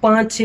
5-6